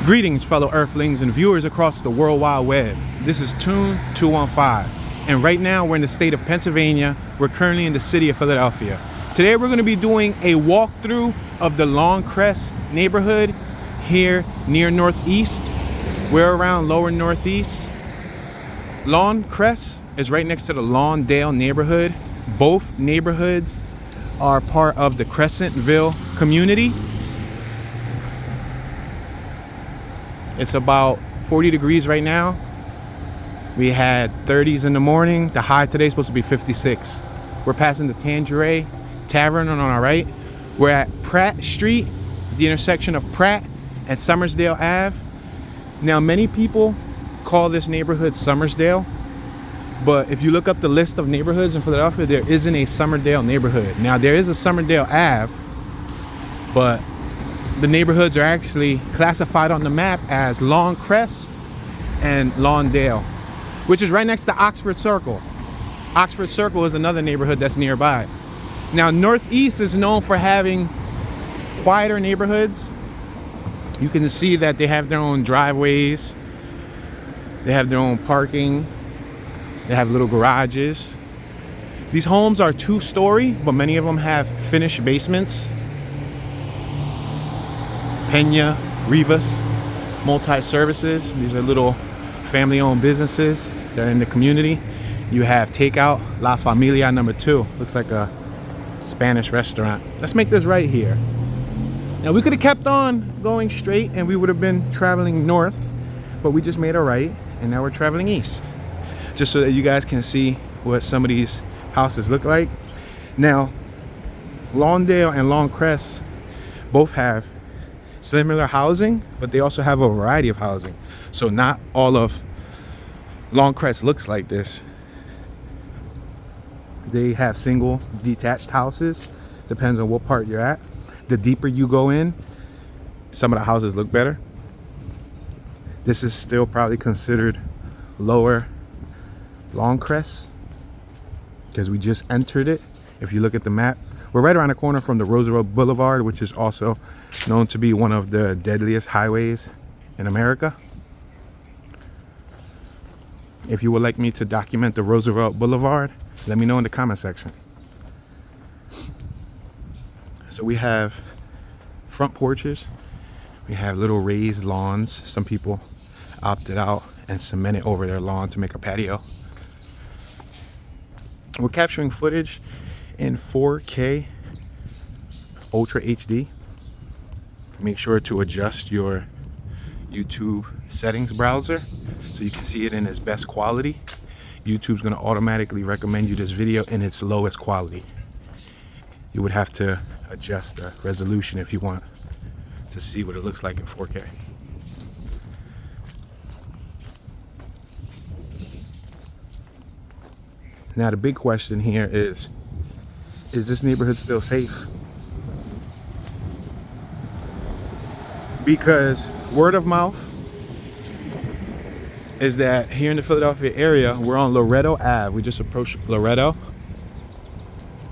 Greetings, fellow Earthlings and viewers across the World Wide Web. This is Toon 215, and right now we're in the state of Pennsylvania. We're currently in the city of Philadelphia. Today we're going to be doing a walkthrough of the Lawncrest neighborhood here near Northeast. We're around lower Northeast. Lawncrest is right next to the Lawndale neighborhood. Both neighborhoods are part of the Crescentville community. It's about 40 degrees right now. We had 30s in the morning. The high today is supposed to be 56. We're passing the Tangeray Tavern on our right. We're at Pratt Street, the intersection of Pratt and Summersdale Ave. Now, many people call this neighborhood Summersdale, but if you look up the list of neighborhoods in Philadelphia, there isn't a Summerdale neighborhood. Now, there is a Summerdale Ave, but the neighborhoods are actually classified on the map as Lawncrest and Lawndale, which is right next to Oxford Circle. Oxford Circle is another neighborhood that's nearby. Now, Northeast is known for having quieter neighborhoods. You can see that they have their own driveways. They have their own parking. They have little garages. These homes are 2-story, but many of them have finished basements. Pena, Rivas, Multi-Services. These are little family-owned businesses that are in the community. You have Takeout, La Familia number 2. Looks like a Spanish restaurant. Let's make this right here. Now, we could have kept on going straight and we would have been traveling north, but we just made a right and now we're traveling east, just so that you guys can see what some of these houses look like. Now, Lawndale and Lawncrest both have similar housing, but they also have a variety of housing. So not all of Lawncrest looks like this. They have single detached houses. Depends on what part you're at. The deeper you go in, some of the houses look better. This is still probably considered lower Lawncrest because we just entered it. If you look at the map, we're right around the corner from the Roosevelt Boulevard, which is also known to be one of the deadliest highways in America. If you would like me to document the Roosevelt Boulevard, let me know in the comment section. So we have front porches. We have little raised lawns. Some people opted out and cemented over their lawn to make a patio. We're capturing footage in 4K Ultra HD. Make sure to adjust your YouTube settings browser so you can see it in its best quality. YouTube's going to automatically recommend you this video in its lowest quality. You would have to adjust the resolution if you want to see what it looks like in 4K. Now, the big question here is this neighborhood still safe? Because word of mouth is that here in the Philadelphia area, we're on Loretto Ave. We just approached Loretto.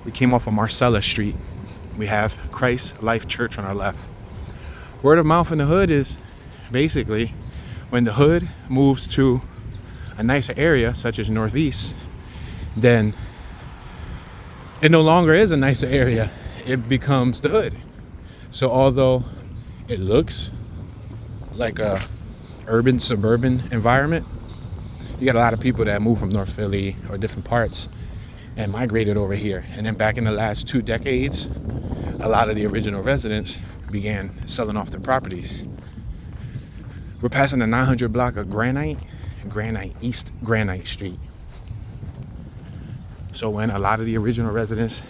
We came off of Marcella Street. We have Christ Life Church on our left. Word of mouth in the hood is basically when the hood moves to a nicer area, such as Northeast, then it no longer is a nicer area. It becomes the hood. So although it looks like a urban suburban environment, you got a lot of people that move from North Philly or different parts and migrated over here. And then back in the last 2 decades, a lot of the original residents began selling off their properties. We're passing the 900 block of Granite East Granite Street. So when a lot of the original residents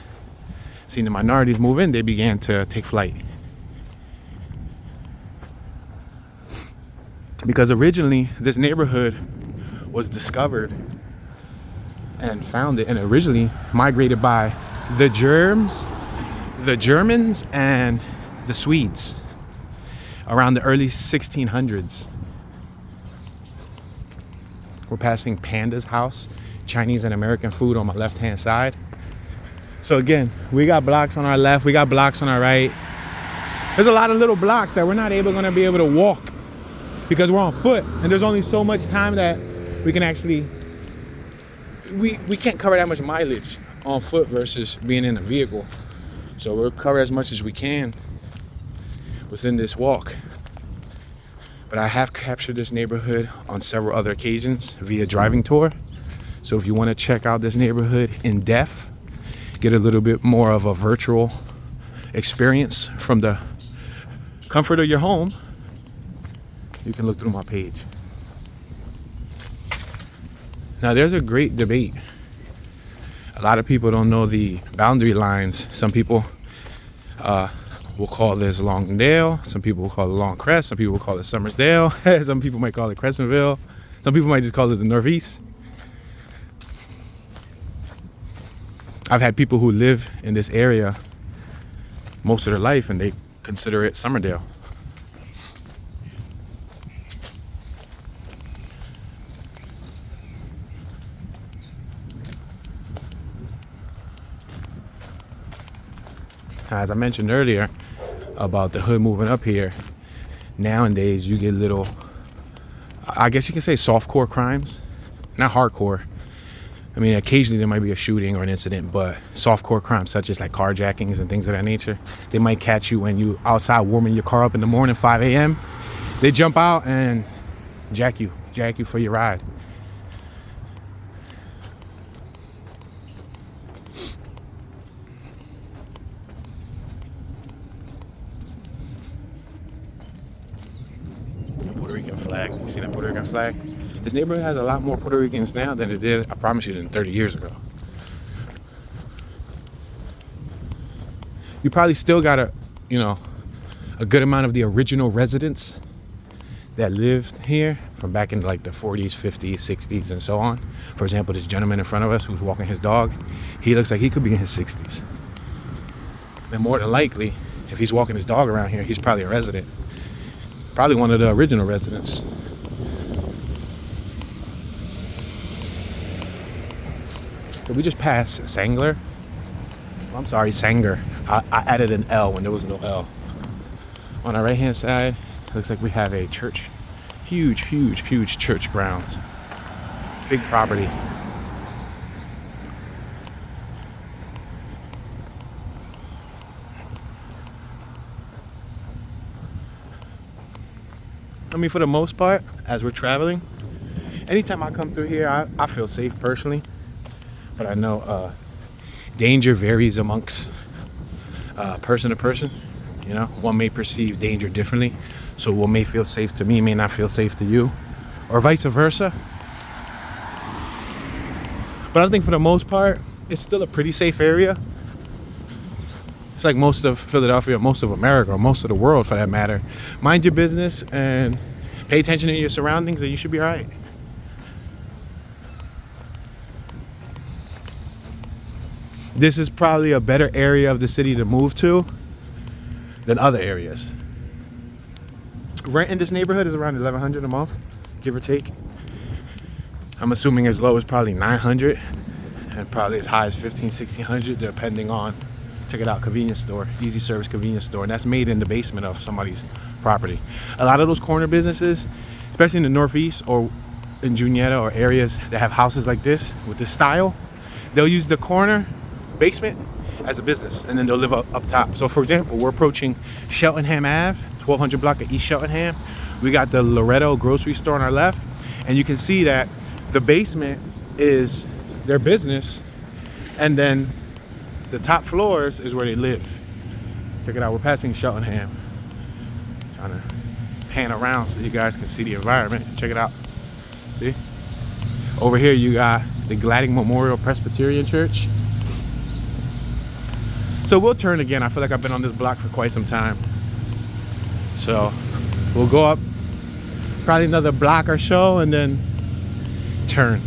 seen the minorities move in, they began to take flight. Because originally this neighborhood was discovered and founded and originally migrated by the Germans and the Swedes around the early 1600s. We're passing Panda's house, Chinese and American food on my left hand side. So again, we got blocks on our left, we got blocks on our right. There's a lot of little blocks that we're not going to be able to walk because we're on foot, and there's only so much time that we can actually, we can't cover that much mileage on foot versus being in a vehicle. So we'll cover as much as we can within this walk. But I have captured this neighborhood on several other occasions via driving tour. So if you want to check out this neighborhood in depth, get a little bit more of a virtual experience from the comfort of your home, you can look through my page. Now there's a great debate. A lot of people don't know the boundary lines. Some people will call this Lawndale. Some people will call it Lawncrest. Some people will call it Summersdale. Some people might call it Crescentville. Some people might just call it the Northeast. I've had people who live in this area most of their life and they consider it Summerdale. As I mentioned earlier about the hood moving up here, nowadays you get little, I guess you can say softcore crimes, not hardcore. I mean, occasionally there might be a shooting or an incident, but softcore crimes such as like carjackings and things of that nature, they might catch you when you outside warming your car up in the morning, 5 a.m. They jump out and jack you for your ride. Puerto Rican flag. You see that Puerto Rican flag? This neighborhood has a lot more Puerto Ricans now than it did, I promise you, than 30 years ago. You probably still got a good amount of the original residents that lived here from back in like the 40s, 50s, 60s, and so on. For example, this gentleman in front of us who's walking his dog, he looks like he could be in his 60s. And more than likely, if he's walking his dog around here, he's probably a resident. Probably one of the original residents. So we just passed Sangler. Oh, I'm sorry, Sanger. I added an L when there was no L. On our right hand side, looks like we have a church. Huge church grounds. Big property. I mean, for the most part, as we're traveling, anytime I come through here, I feel safe personally. But I know danger varies amongst person to person. You know, one may perceive danger differently. So what may feel safe to me may not feel safe to you, or vice versa. But I think for the most part, it's still a pretty safe area. It's like most of Philadelphia, most of America, or most of the world for that matter. Mind your business and pay attention to your surroundings and you should be all right. This is probably a better area of the city to move to than other areas. Rent in this neighborhood is around $1,100 a month, give or take. I'm assuming as low as probably $900 and probably as high as $1,500, $1,600 depending on, check it out, convenience store, easy service convenience store, and that's made in the basement of somebody's property. A lot of those corner businesses, especially in the Northeast or in Juniata or areas that have houses like this with this style, they'll use the corner basement as a business and then they'll live up top. So for example, we're approaching Cheltenham Ave, 1200 block of East Cheltenham. We got the Loretto grocery store on our left, and you can see that the basement is their business and then the top floors is where they live. Check it out, we're passing Cheltenham. Trying to pan around so you guys can see the environment. Check it out. See? Over here you got the Gladding Memorial Presbyterian Church. So we'll turn again. I feel like I've been on this block for quite some time. So we'll go up probably another block or so and then turn.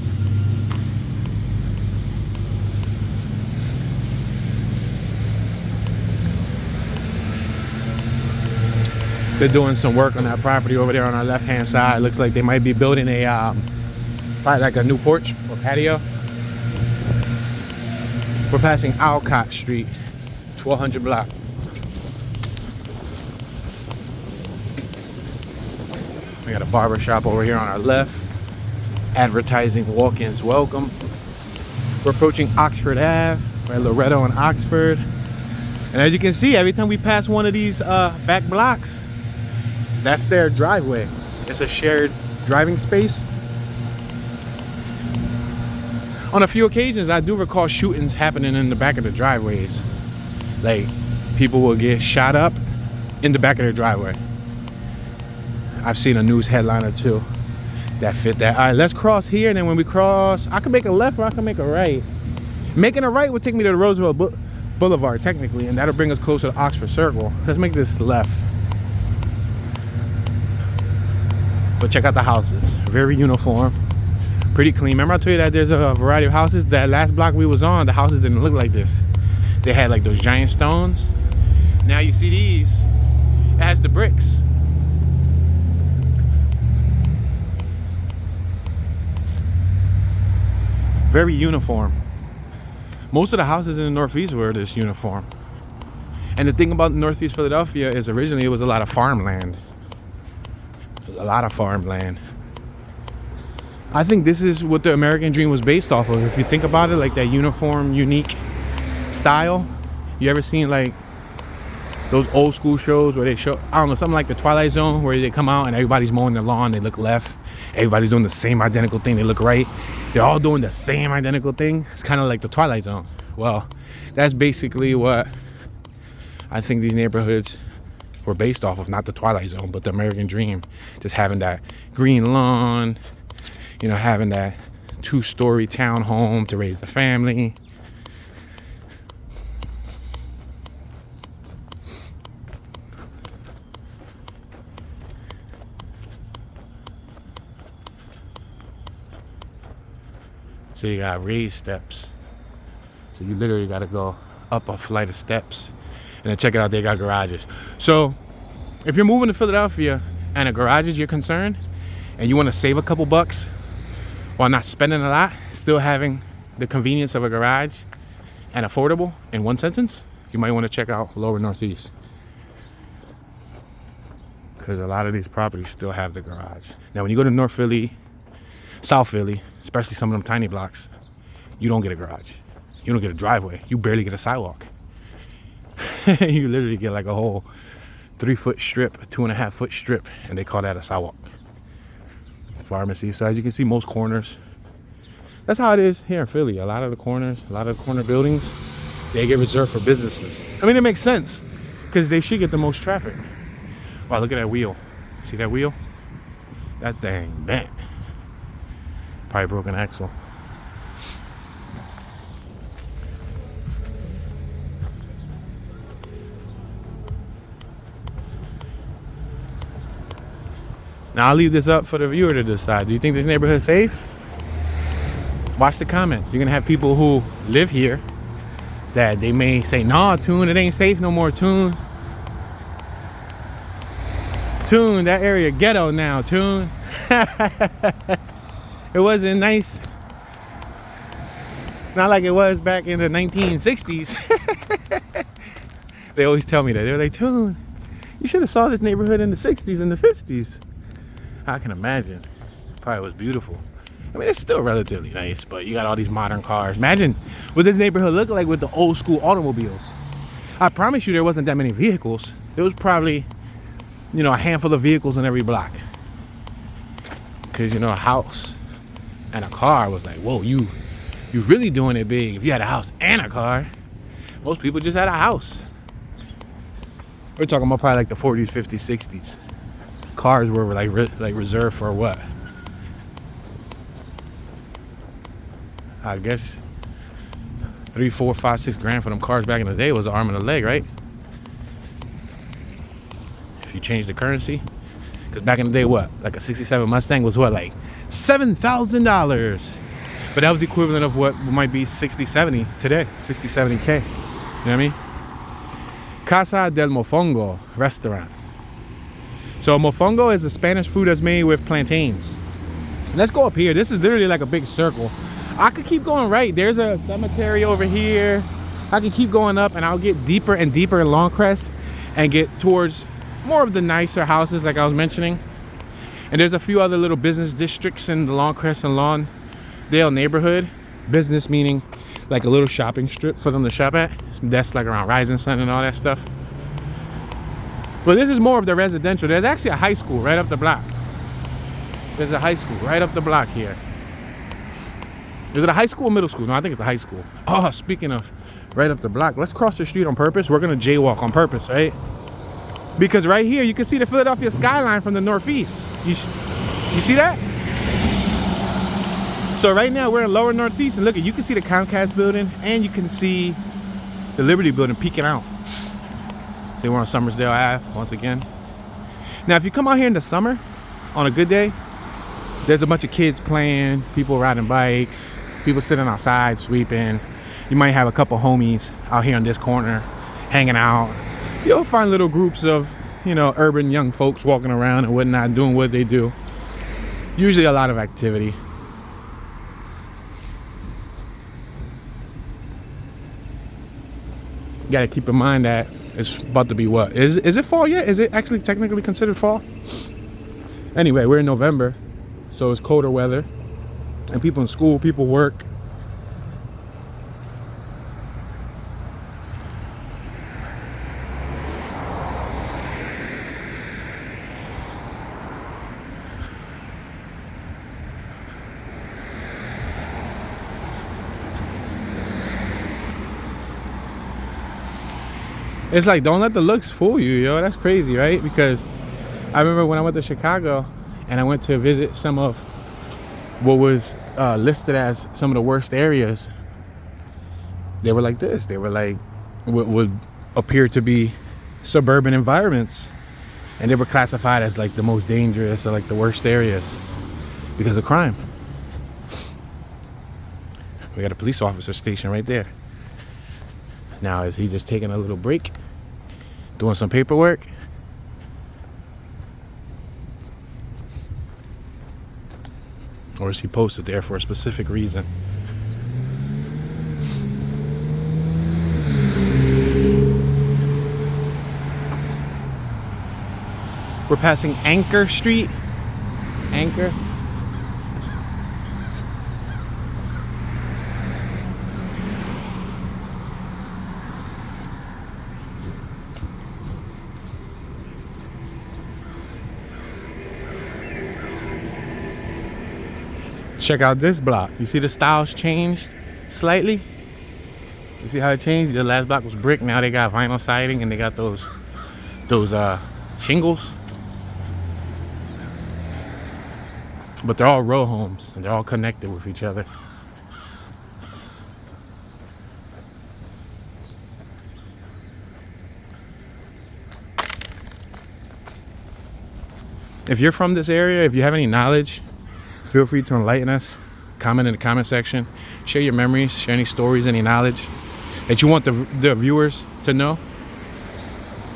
They're doing some work on that property over there on our left hand side. Looks like they might be building a probably like a new porch or patio. We're passing Alcott Street, 1200 block. We got a barber shop over here on our left. Advertising walk-ins welcome. We're approaching Oxford Ave. We're at Loretto and Oxford. And as you can see, every time we pass one of these back blocks, that's their driveway. It's a shared driving space. On a few occasions, I do recall shootings happening in the back of the driveways. Like, people will get shot up in the back of their driveway. I've seen a news headline or two that fit that. All right, let's cross here, and then when we cross, I can make a left or I can make a right. Making a right would take me to the Roosevelt Boulevard, technically, and that'll bring us closer to Oxford Circle. Let's make this left. But check out the houses. Very uniform. Pretty clean. Remember I told you that there's a variety of houses? That last block we was on, the houses didn't look like this. They had like those giant stones. Now you see these. It has the bricks. Very uniform. Most of the houses in the Northeast were this uniform. And the thing about Northeast Philadelphia is originally it was a lot of farmland. A lot of farmland. I think this is what the American dream was based off of. If you think about it, like that uniform, unique style. You ever seen like those old school shows where they show, I don't know, something like the Twilight Zone, where they come out and everybody's mowing their lawn, they look left. Everybody's doing the same identical thing, they look right. They're all doing the same identical thing. It's kind of like the Twilight Zone. Well, that's basically what I think these neighborhoods were based off of. Not the Twilight Zone, but the American dream. Just having that green lawn, you know, having that 2-story townhome to raise the family. So you got raised steps. So you literally got to go up a flight of steps. And then check it out, they got garages. So if you're moving to Philadelphia and a garage is your concern, and you want to save a couple bucks while not spending a lot, still having the convenience of a garage and affordable in one sentence, you might want to check out Lower Northeast. Because a lot of these properties still have the garage. Now when you go to North Philly, South Philly, especially some of them tiny blocks, you don't get a garage. You don't get a driveway. You barely get a sidewalk. You literally get like a whole 3-foot strip, a 2.5-foot strip, and they call that a sidewalk. Pharmacy. So as you can see, most corners, that's how it is here in Philly. A lot of the corners, a lot of the corner buildings, they get reserved for businesses. I mean, it makes sense because they should get the most traffic. Wow, look at that wheel. See that wheel? That thing bent. Probably broken axle. Now I'll leave this up for the viewer to decide. Do you think this neighborhood is safe? Watch the comments. You're gonna have people who live here that they may say, nah, Toon, it ain't safe no more, Toon. Toon, that area ghetto now, Toon. It wasn't nice. Not like it was back in the 1960s. They always tell me that. They're like, Toon, you should have saw this neighborhood in the 60s and the 50s. I can imagine. Probably was beautiful. I mean, it's still relatively nice, but you got all these modern cars. Imagine what this neighborhood looked like with the old school automobiles. I promise you there wasn't that many vehicles. There was probably, you know, a handful of vehicles in every block. Because, you know, a house and a car was like, whoa, you really doing it big. If you had a house and a car, most people just had a house. We're talking about probably like the 40s, 50s, 60s. Cars were like reserved for what? I guess 3, 4, 5, 6 grand for them cars back in the day was an arm and a leg, right? If you change the currency. Because back in the day, what? Like a 67 Mustang was what? Like $7,000. But that was the equivalent of what might be 60, 70 today. 60, 70K. You know what I mean? Casa del Mofongo restaurant. So mofongo is a Spanish food that's made with plantains. Let's go up here. This is literally like a big circle. I could keep going right. There's a cemetery over here. I could keep going up and I'll get deeper and deeper in Lawncrest and get towards more of the nicer houses like I was mentioning. And there's a few other little business districts in the Lawncrest and Lawndale neighborhood. Business meaning like a little shopping strip for them to shop at. That's like around Rising Sun and all that stuff. But this is more of the residential. There's actually a high school right up the block. There's a high school right up the block here. Is it a high school or middle school? No, I think it's a high school. Oh, speaking of right up the block, let's cross the street on purpose. We're gonna jaywalk on purpose, right? Because right here, you can see the Philadelphia skyline from the northeast. You see that? So right now, we're in lower northeast, and look, you can see the Comcast building, and you can see the Liberty building peeking out. See, we're on Summersdale Ave, once again. Now, if you come out here in the summer, on a good day, there's a bunch of kids playing, people riding bikes, people sitting outside, sweeping. You might have a couple homies out here on this corner, hanging out. You'll find little groups of, you know, urban young folks walking around and whatnot, doing what they do. Usually a lot of activity. You gotta keep in mind that it's about to be what? Is it fall yet? Is it actually technically considered fall? Anyway, we're in November, so it's colder weather. And people in school, people work. It's like, don't let the looks fool you, yo. That's crazy, right? Because I remember when I went to Chicago and I went to visit some of what was listed as some of the worst areas. They were like this. They were like what would appear to be suburban environments. And they were classified as like the most dangerous or like the worst areas because of crime. We got a police officer station right there. Now, is he just taking a little break, doing some paperwork? Or is he posted there for a specific reason? We're passing Anchor Street. Anchor. Check out this block. You see the styles changed slightly? You see how it changed? The last block was brick. Now they got vinyl siding and they got those shingles. But they're all row homes and they're all connected with each other. If you're from this area, if you have any knowledge, feel free to enlighten us. Comment in the comment section. Share your memories, share any stories, any knowledge that you want the viewers to know.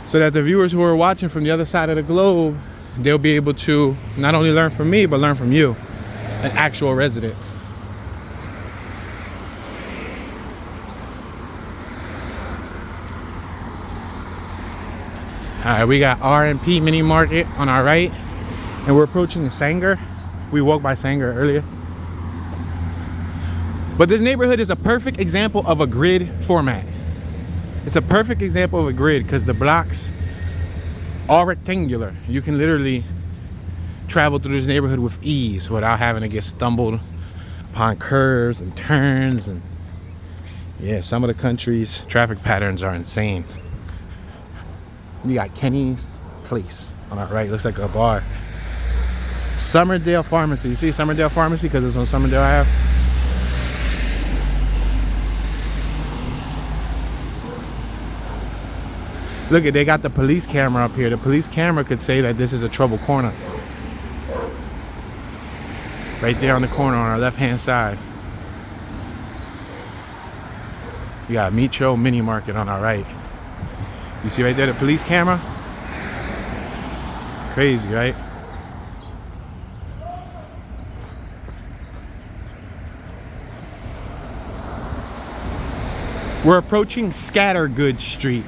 So that the viewers who are watching from the other side of the globe, they'll be able to not only learn from me, but learn from you, an actual resident. All right, we got R&P Mini Market on our right, and we're approaching Sanger. We walked by Sanger earlier. But this neighborhood is a perfect example of a grid format. It's a perfect example of a grid because the blocks are rectangular. You can literally travel through this neighborhood with ease without having to get stumbled upon curves and turns. And yeah, some of the country's traffic patterns are insane. You got Kenny's Place on our right. Looks like a bar. Summerdale Pharmacy. You see Summerdale Pharmacy because it's on Summerdale Ave. Look at, they got the police camera up here. The police camera could say that this is a trouble corner. Right there on the corner on our left-hand side. You got Metro Mini Market on our right. You see right there the police camera? Crazy, right? We're approaching Scattergood Street.